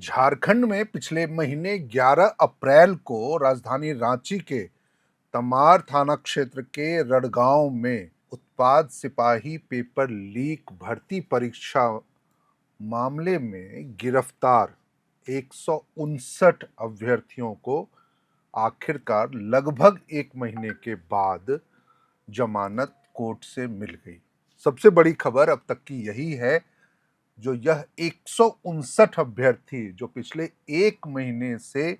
झारखंड में पिछले महीने 11 अप्रैल को राजधानी रांची के तमार थाना क्षेत्र के रड़गांव में उत्पाद सिपाही पेपर लीक भर्ती परीक्षा मामले में गिरफ्तार 159 अभ्यर्थियों को आखिरकार लगभग एक महीने के बाद जमानत कोर्ट से मिल गई। सबसे बड़ी खबर अब तक की यही है, जो यह 159 अभ्यर्थी जो पिछले एक महीने से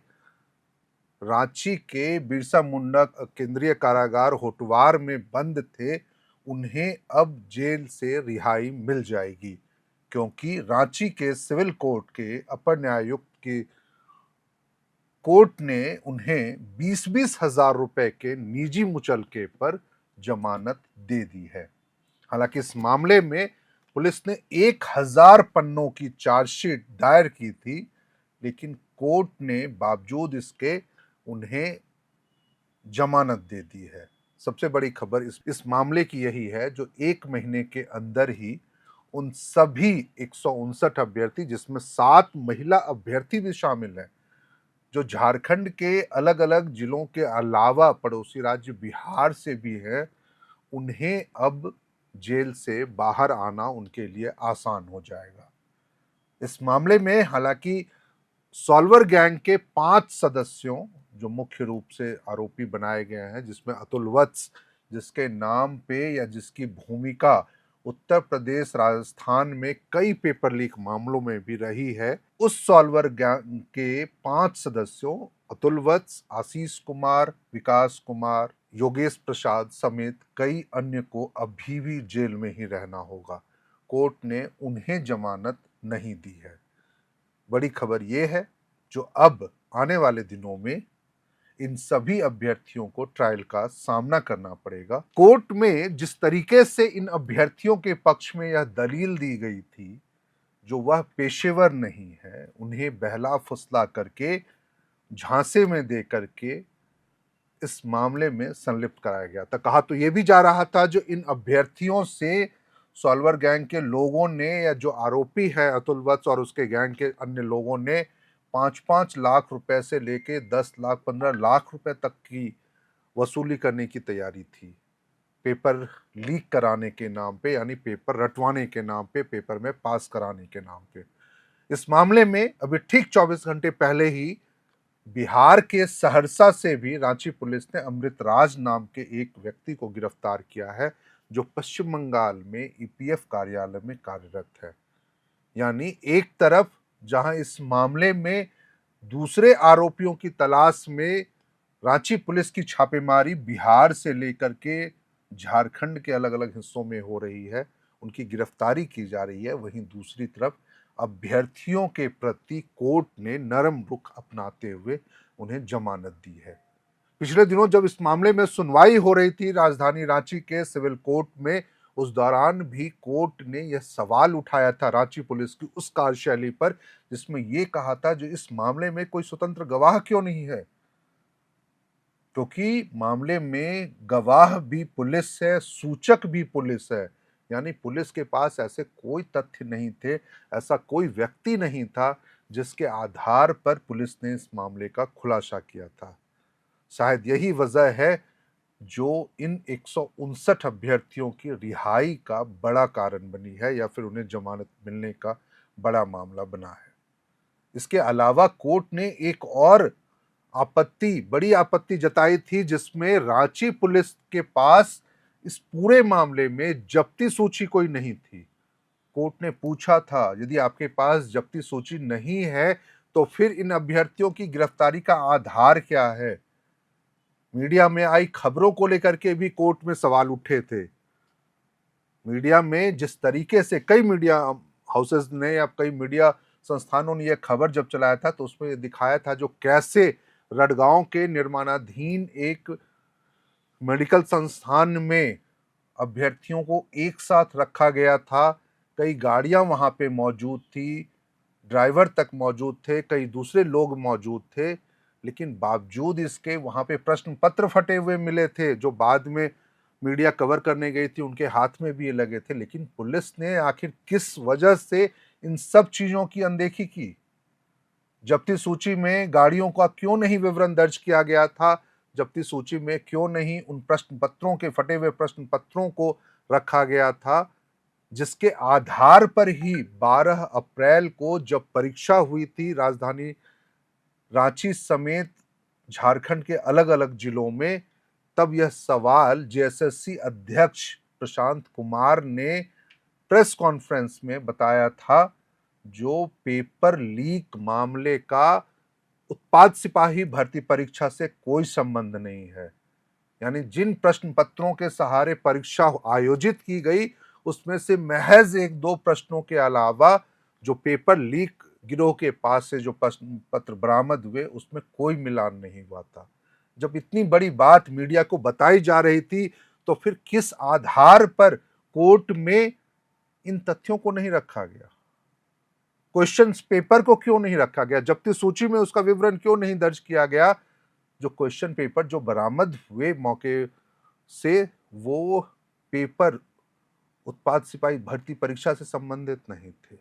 रांची के बिरसा मुंडा केंद्रीय कारागार होटवार में बंद थे, उन्हें अब जेल से रिहाई मिल जाएगी, क्योंकि रांची के सिविल कोर्ट के अपर न्यायायुक्त की कोर्ट ने उन्हें 20-20 हजार रुपए के निजी मुचलके पर जमानत दे दी है। हालांकि इस मामले में पुलिस ने 1000 पन्नों की चार्जशीट दायर की थी, लेकिन कोर्ट ने बावजूद इसके उन्हें जमानत दे दी है। सबसे बड़ी खबर इस मामले की यही है, जो एक महीने के अंदर ही उन सभी 159 अभ्यर्थी, जिसमें 7 महिला अभ्यर्थी भी शामिल हैं, जो झारखंड के अलग अलग जिलों के अलावा पड़ोसी राज्य बिहार से भी हैं, उन्हें अब जेल से बाहर आना उनके लिए आसान हो जाएगा। इस मामले में हालांकि सॉल्वर गैंग के 5 सदस्यों, जो मुख्य रूप से आरोपी बनाए गए हैं, जिसमें अतुल वत्स, जिसके नाम पे या जिसकी भूमिका उत्तर प्रदेश राजस्थान में कई पेपर लीक मामलों में भी रही है, उस सॉल्वर गैंग के 5 सदस्यों अतुल वत्स, आशीष कुमार, विकास कुमार, योगेश प्रसाद समेत कई अन्य को अभी भी जेल में ही रहना होगा। कोर्ट ने उन्हें जमानत नहीं दी है। बड़ी खबर यह है, जो अब आने वाले दिनों में इन सभी अभ्यर्थियों को ट्रायल का सामना करना पड़ेगा। कोर्ट में जिस तरीके से इन अभ्यर्थियों के पक्ष में यह दलील दी गई थी, जो वह पेशेवर नहीं है, उन्हें बहला फुसला करके झांसे में दे करके इस मामले में संलिप्त कराया गया था। कहा तो यह भी जा रहा था, जो इन अभ्यर्थियों से सॉल्वर गैंग के लोगों ने, या जो आरोपी है अतुल वत्स और उसके गैंग के अन्य लोगों ने 5-5 लाख रुपए से लेके 10 लाख 15 लाख रुपए तक की वसूली करने की तैयारी थी, पेपर लीक कराने के नाम पे, यानी पेपर रटवाने के नाम पे, पेपर में पास कराने के नाम पे। इस मामले में अभी ठीक 24 घंटे पहले ही बिहार के सहरसा से भी रांची पुलिस ने अमृतराज नाम के एक व्यक्ति को गिरफ्तार किया है, जो पश्चिम बंगाल में ईपीएफ कार्यालय में कार्यरत है। यानी एक तरफ जहां इस मामले में दूसरे आरोपियों की तलाश में रांची पुलिस की छापेमारी बिहार से लेकर के झारखंड के अलग अलग हिस्सों में हो रही है, उनकी गिरफ्तारी की जा रही है, वहीं दूसरी तरफ अभ्यर्थियों के प्रति कोर्ट ने नरम रुख अपनाते हुए उन्हें जमानत दी है। पिछले दिनों जब इस मामले में सुनवाई हो रही थी राजधानी रांची के सिविल कोर्ट में, उस दौरान भी कोर्ट ने यह सवाल उठाया था रांची पुलिस की उस कार्यशैली पर, जिसमें यह कहा था, जो इस मामले में कोई स्वतंत्र गवाह क्यों नहीं है, क्योंकि मामले में गवाह भी पुलिस है, सूचक भी पुलिस है। यानी पुलिस के पास ऐसे कोई तथ्य नहीं थे, ऐसा कोई व्यक्ति नहीं था जिसके आधार पर पुलिस ने इस मामले का खुलासा किया था। शायद यही वजह है जो इन 159 अभ्यर्थियों की रिहाई का बड़ा कारण बनी है, या फिर उन्हें जमानत मिलने का बड़ा मामला बना है। इसके अलावा कोर्ट ने एक और बड़ी आपत्ति जताई थी, जिसमें रांची पुलिस के पास इस पूरे मामले में जब्ती सूची कोई नहीं थी। कोर्ट ने पूछा था, यदि आपके पास जब्ती सूची नहीं है, तो फिर इन अभ्यर्थियों की गिरफ्तारी का आधार क्या है? मीडिया में आई खबरों को लेकर के भी कोर्ट में सवाल उठे थे। मीडिया में जिस तरीके से कई मीडिया हाउसेस ने या कई मीडिया संस्थानों ने यह खबर जब चलाया था, तो उसमें यह दिखाया था जो कैसे रड़गांव के निर्माणाधीन एक मेडिकल संस्थान में अभ्यर्थियों को एक साथ रखा गया था। कई गाड़ियां वहां पे मौजूद थी, ड्राइवर तक मौजूद थे, कई दूसरे लोग मौजूद थे, लेकिन बावजूद इसके वहां पे प्रश्न पत्र फटे हुए मिले थे, जो बाद में मीडिया कवर करने गई थी, उनके हाथ में भी ये लगे थे। लेकिन पुलिस ने आखिर किस वजह से इन सब चीजों की अनदेखी की? जब्ती सूची में गाड़ियों का क्यों नहीं विवरण दर्ज किया गया था, जब्ती सूची में क्यों नहीं उन प्रश्न पत्रों के, फटे हुए प्रश्न पत्रों को रखा गया था, जिसके आधार पर ही 12 अप्रैल को जब परीक्षा हुई थी राजधानी रांची समेत झारखंड के अलग अलग जिलों में, तब यह सवाल जेएसएससी अध्यक्ष प्रशांत कुमार ने प्रेस कॉन्फ्रेंस में बताया था। जो पेपर लीक मामले का उत्पाद सिपाही भर्ती परीक्षा से कोई संबंध नहीं है, यानी जिन प्रश्न पत्रों के सहारे परीक्षा आयोजित की गई उसमें से महज एक दो प्रश्नों के अलावा जो पेपर लीक गिरोह के पास से जो प्रश्न पत्र बरामद हुए उसमें कोई मिलान नहीं हुआ था। जब इतनी बड़ी बात मीडिया को बताई जा रही थी तो फिर किस आधार पर कोर्ट में इन तथ्यों को नहीं रखा गया, क्वेश्चन पेपर को क्यों नहीं रखा गया, जब्ती सूची में उसका विवरण क्यों नहीं दर्ज किया गया। जो क्वेश्चन पेपर जो बरामद हुए मौके से वो पेपर उत्पाद सिपाही भर्ती परीक्षा से संबंधित नहीं थे।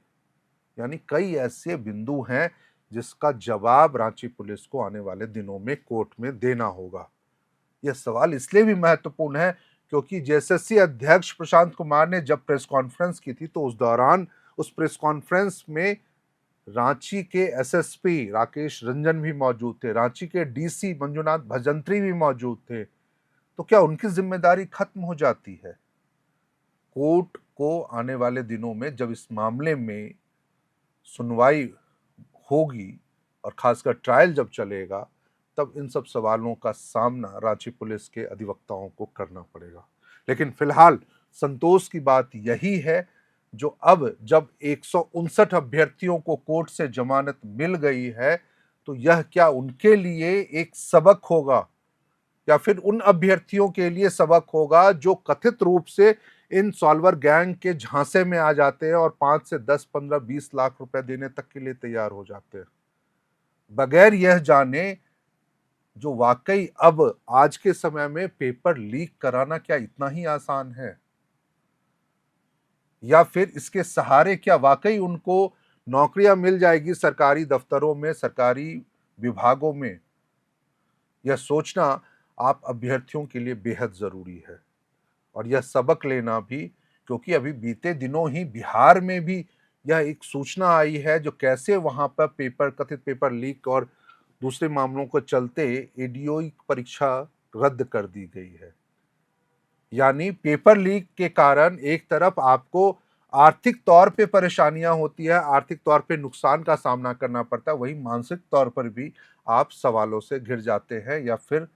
यानी कई ऐसे बिंदु हैं जिसका जवाब रांची पुलिस को आने वाले दिनों में कोर्ट में देना होगा। यह सवाल इसलिए भी महत्वपूर्ण है क्योंकि जेएसएससी अध्यक्ष प्रशांत कुमार ने जब प्रेस कॉन्फ्रेंस की थी तो उस दौरान उस प्रेस कॉन्फ्रेंस में रांची के एसएसपी राकेश रंजन भी मौजूद थे, रांची के डीसी मंजुनाथ भजंत्री भी मौजूद थे। तो क्या उनकी जिम्मेदारी खत्म हो जाती है? कोर्ट को आने वाले दिनों में जब इस मामले में सुनवाई होगी और खासकर ट्रायल जब चलेगा तब इन सब सवालों का सामना रांची पुलिस के अधिवक्ताओं को करना पड़ेगा। लेकिन फिलहाल संतोष की बात यही है जो अब जब 159 अभ्यर्थियों को कोर्ट से जमानत मिल गई है तो यह क्या उनके लिए एक सबक होगा या फिर उन अभ्यर्थियों के लिए सबक होगा जो कथित रूप से इन सॉल्वर गैंग के झांसे में आ जाते हैं और 5 से 10, 15, 20 लाख रुपए देने तक के लिए तैयार हो जाते हैं, बगैर यह जाने जो वाकई अब आज के समय में पेपर लीक कराना क्या इतना ही आसान है, या फिर इसके सहारे क्या वाकई उनको नौकरियां मिल जाएगी सरकारी दफ्तरों में, सरकारी विभागों में। यह सोचना आप अभ्यर्थियों के लिए बेहद जरूरी है और यह सबक लेना भी, क्योंकि अभी बीते दिनों ही बिहार में भी यह एक सूचना आई है जो कैसे वहां पर कथित पेपर लीक और दूसरे मामलों को चलते एडीओई परीक्षा रद्द कर दी गई है। यानी पेपर लीक के कारण एक तरफ आपको आर्थिक तौर पे परेशानियां होती है, आर्थिक तौर पे नुकसान का सामना करना पड़ता है, वहीं मानसिक तौर पर भी आप सवालों से घिर जाते हैं या फिर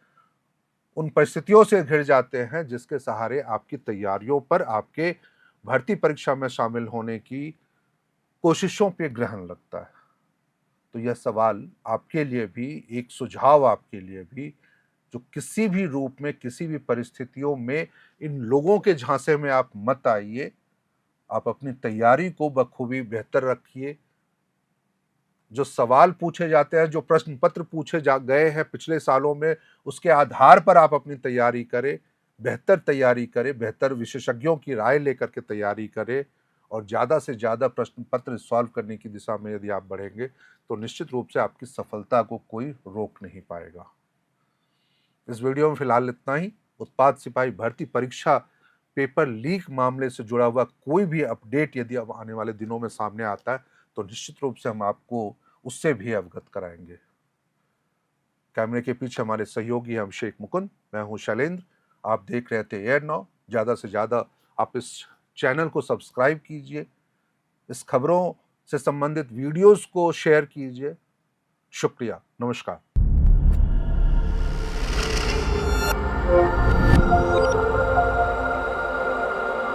उन परिस्थितियों से घिर जाते हैं जिसके सहारे आपकी तैयारियों पर, आपके भर्ती परीक्षा में शामिल होने की कोशिशों पे ग्रहण लगता है। तो यह सवाल आपके लिए भी, एक सुझाव आपके लिए भी, जो किसी भी रूप में, किसी भी परिस्थितियों में इन लोगों के झांसे में आप मत आइए। आप अपनी तैयारी को बखूबी बेहतर रखिए। जो सवाल पूछे जाते हैं, जो प्रश्न पत्र पूछे जा गए हैं पिछले सालों में, उसके आधार पर आप अपनी तैयारी करें, बेहतर तैयारी करें, बेहतर विशेषज्ञों की राय लेकर के तैयारी करें और ज़्यादा से ज़्यादा प्रश्न पत्र सॉल्व करने की दिशा में यदि आप बढ़ेंगे तो निश्चित रूप से आपकी सफलता को कोई रोक नहीं पाएगा। इस वीडियो में फिलहाल इतना ही। उत्पाद सिपाही भर्ती परीक्षा पेपर लीक मामले से जुड़ा हुआ कोई भी अपडेट यदि अब आने वाले दिनों में सामने आता है तो निश्चित रूप से हम आपको उससे भी अवगत कराएंगे। कैमरे के पीछे हमारे सहयोगी हैं अभिषेक मुकुंद, मैं हूं शैलेंद्र। आप देख रहे थे एयर नाउ। ज़्यादा से ज़्यादा आप इस चैनल को सब्सक्राइब कीजिए, इस खबरों से संबंधित वीडियोस को शेयर कीजिए। शुक्रिया, नमस्कार।